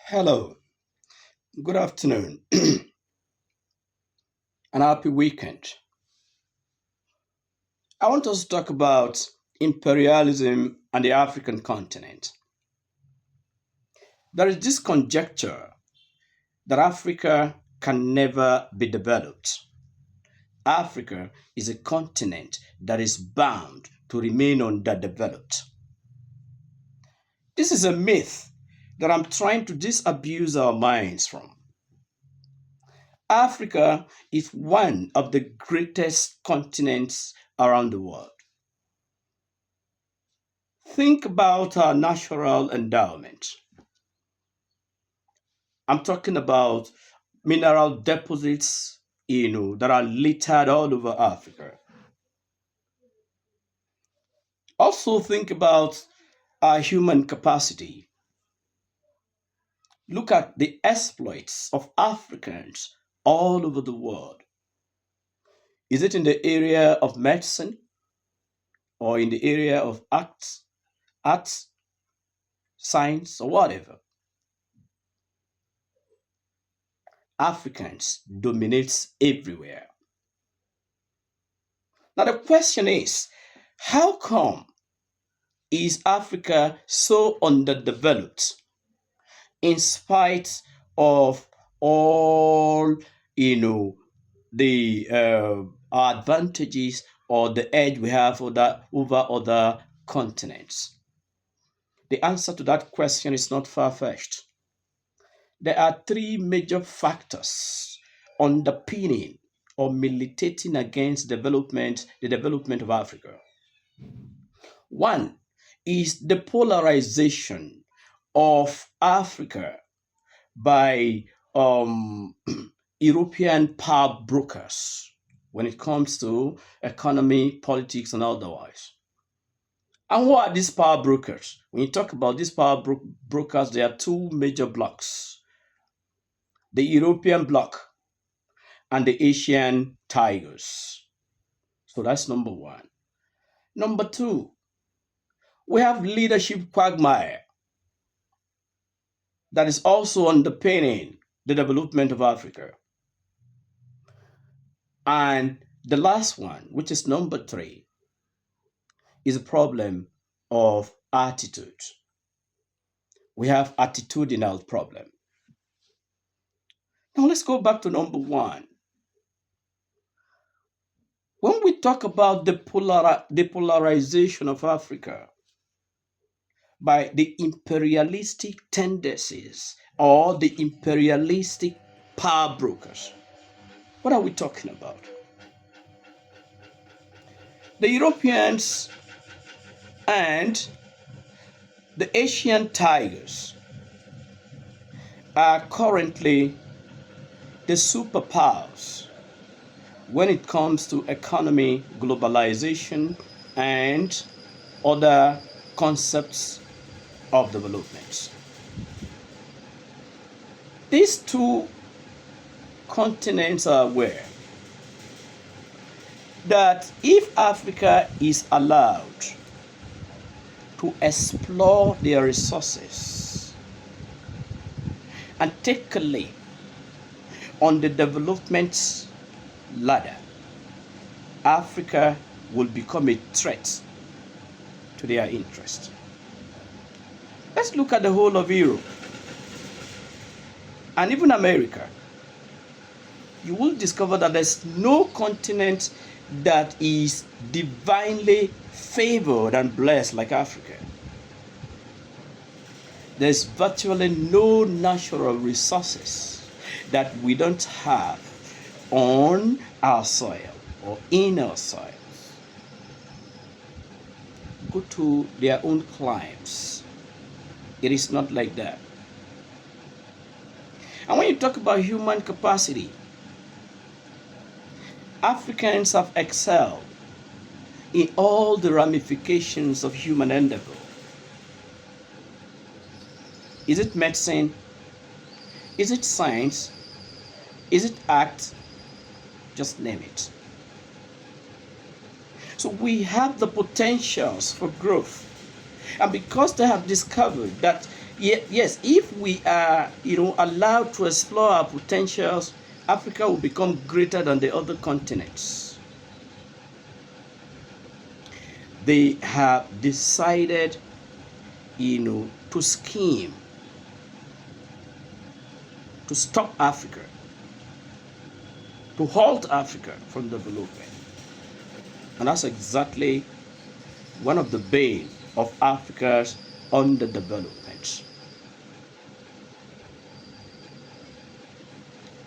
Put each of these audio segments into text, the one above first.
Hello, good afternoon, and happy weekend. I want us to talk about imperialism and the African continent. There is this conjecture that Africa can never be developed. Africa is a continent that is bound to remain underdeveloped. This is a myth that I'm trying to disabuse our minds from. Africa is one of the greatest continents around the world. Think about our natural endowment. I'm talking about mineral deposits, that are littered all over Africa. Also think about our human capacity. Look at the exploits of Africans all over the world. Is it in the area of medicine or in the area of arts, science, or whatever? Africans dominates everywhere. Now the question is, how come is Africa so underdeveloped in spite of all the advantages or the edge we have over other continents? The answer to that question is not far-fetched. There are three major factors underpinning or militating against the development of Africa. One is the polarization of Africa by European power brokers when it comes to economy, politics, and otherwise. And who are these power brokers? When you talk about these brokers, there are two major blocks: the European bloc and the Asian tigers. So that's number one. Number two, we have leadership quagmire that is also underpinning the development of Africa. And the last one, which is number three, is a problem of attitude. We have attitudinal problem. Now let's go back to number one. When we talk about the polarization of Africa by the imperialistic tendencies or the imperialistic power brokers, what are we talking about? The Europeans and the Asian tigers are currently the superpowers when it comes to economy, globalization, and other concepts of development. These two continents are aware that if Africa is allowed to explore their resources and take a lead on the development ladder, Africa will become a threat to their interest. Let's look at the whole of Europe and even America. You will discover that there's no continent that is divinely favored and blessed like Africa. There's virtually no natural resources that we don't have on our soil or in our soils. Go to their own climes. It is not like that. And when you talk about human capacity, Africans have excelled in all the ramifications of human endeavor. Is it medicine? Is it science? Is it art? Just name it. So we have the potentials for growth. And because they have discovered that Yes, if we are, allowed to explore our potentials, Africa will become greater than the other continents. They have decided, to scheme to stop Africa, to halt Africa from development. And that's exactly one of the bane of Africa's underdevelopment.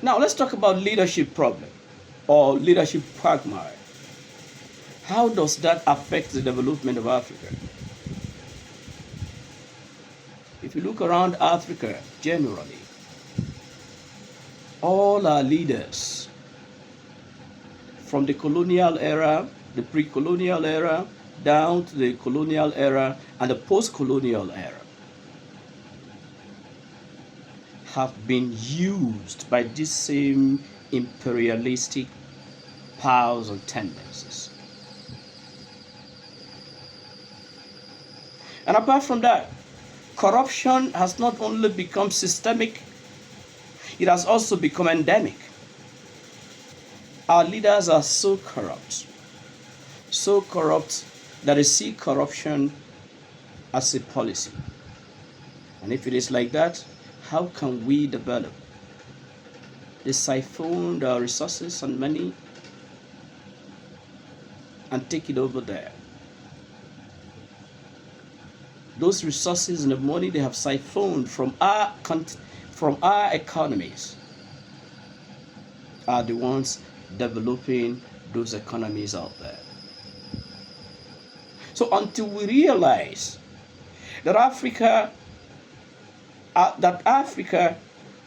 Now let's talk about leadership problem or leadership quagmire. How does that affect the development of Africa? If you look around Africa generally, all our leaders from the colonial era, the pre-colonial era, down to the colonial era and the post-colonial era have been used by these same imperialistic powers and tendencies. And apart from that, corruption has not only become systemic, it has also become endemic. Our leaders are so corrupt that they see corruption as a policy. And if it is like that, how can we develop? They siphon our resources and money and take it over there. Those resources and the money they have siphoned from our economies are the ones developing those economies out there. So until we realize that Africa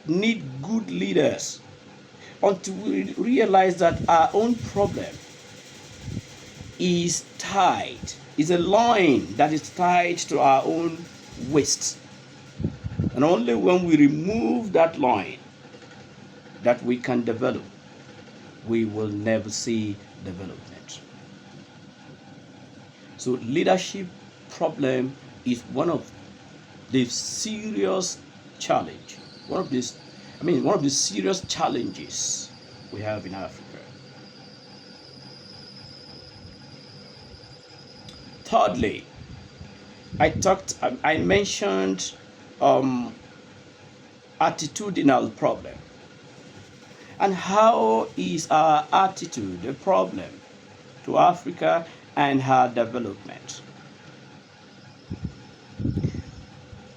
need good leaders, until we realize that our own problem is a line that is tied to our own waist. And only when we remove that line that we can develop, we will never see development. So leadership problem is one of the serious challenge, one of the serious challenges we have in Africa. Thirdly, I mentioned attitudinal problem. And how is our attitude a problem to Africa and her development?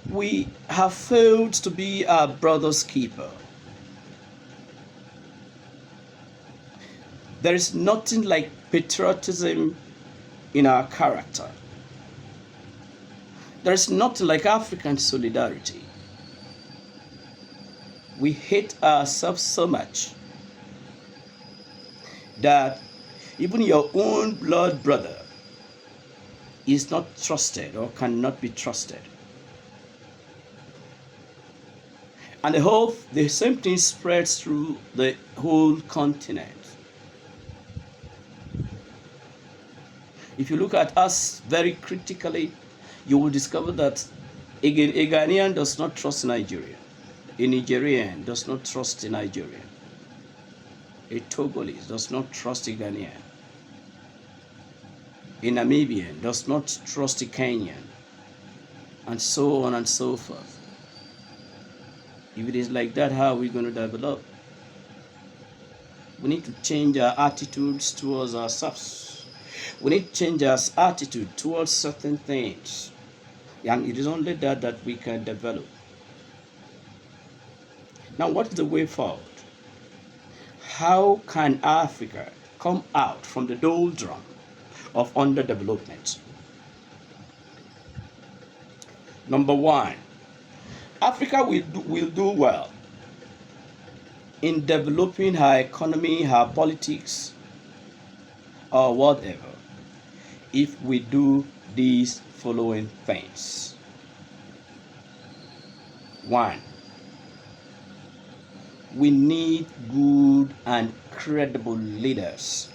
We have failed to be our brother's keeper. There is nothing like patriotism in our character. There is nothing like African solidarity. We hate ourselves so much that even your own blood brother is not trusted or cannot be trusted. And the same thing spreads through the whole continent. If you look at us very critically, you will discover that a Ghanaian does not trust Nigeria. A Nigerian does not trust a Nigerian. A Togolese does not trust a Ghanaian. A Namibian does not trust a Kenyan. And so on and so forth. If it is like that, how are we going to develop? We need to change our attitudes towards ourselves. We need to change our attitude towards certain things. And it is only that we can develop. Now, what is the way forward? How can Africa come out from the doldrum of underdevelopment? Number one, Africa will do well in developing her economy, her politics, or whatever, if we do these following things. One, we need good and credible leaders.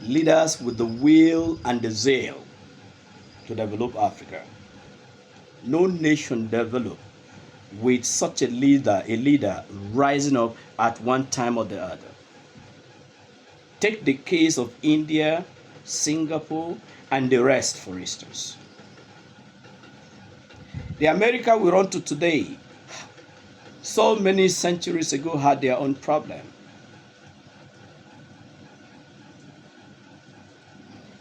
Leaders with the will and the zeal to develop Africa. No nation developed with such a leader rising up at one time or the other. Take the case of India, Singapore, and the rest, for instance. The America we run to today, so many centuries ago, had their own problem.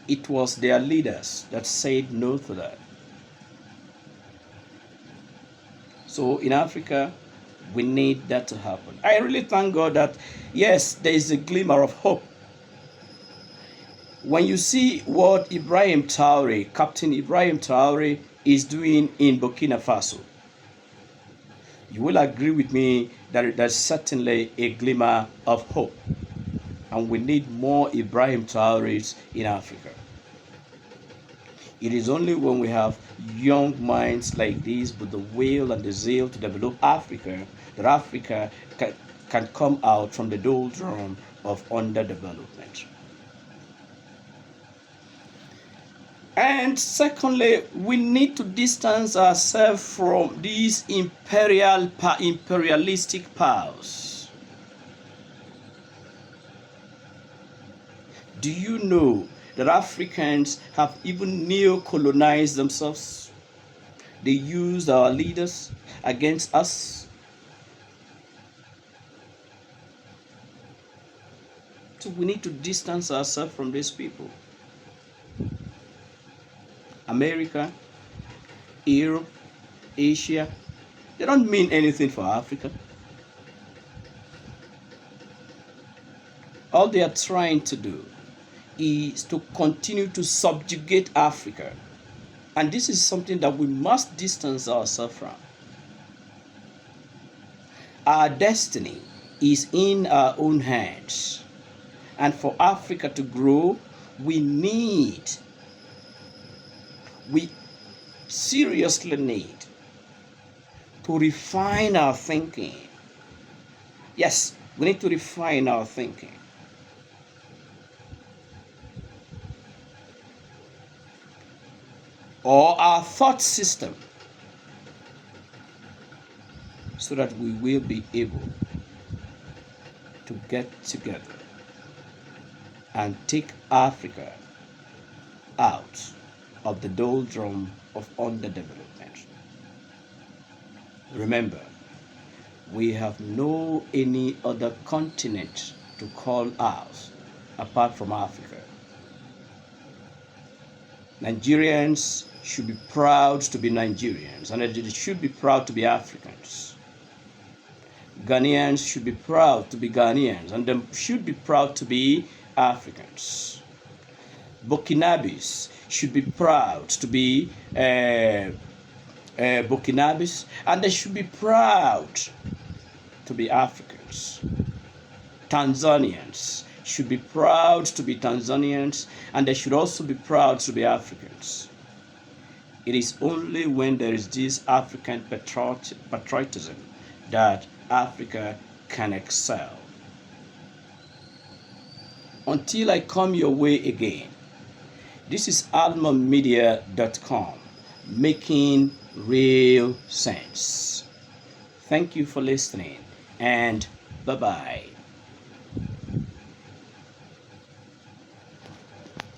It was their leaders that said no to that. So in Africa, we need that to happen. I really thank God that, yes, there is a glimmer of hope. When you see what Captain Ibrahim Traore, is doing in Burkina Faso, you will agree with me that there's certainly a glimmer of hope. And we need more Ibrahim Traores in Africa. It is only when we have young minds like this with the will and the zeal to develop Africa that Africa can come out from the doldrum of underdevelopment. And secondly, we need to distance ourselves from these imperialistic powers. Do you know that Africans have even neo-colonized themselves? They used our leaders against us. So we need to distance ourselves from these people. America, Europe, Asia, they don't mean anything for Africa. All they are trying to do is to continue to subjugate Africa. And this is something that we must distance ourselves from. Our destiny is in our own hands. And for Africa to grow, we seriously need to refine our thinking. Yes, we need to refine our thinking. Or our thought system, so that we will be able to get together and take Africa out of the doldrum of underdevelopment. Remember, we have no any other continent to call ours apart from Africa. Nigerians should be proud to be Nigerians, and they should be proud to be Africans. Ghanaians should be proud to be Ghanaians, and they should be proud to be Africans. Burkinabes should be proud to be Burkinabes, and they should be proud to be Africans. Tanzanians should be proud to be Tanzanians, and they should also be proud to be Africans. It is only when there is this African patriotism that Africa can excel. Until I come your way again, this is almamedia.com, making real sense. Thank you for listening, and bye-bye.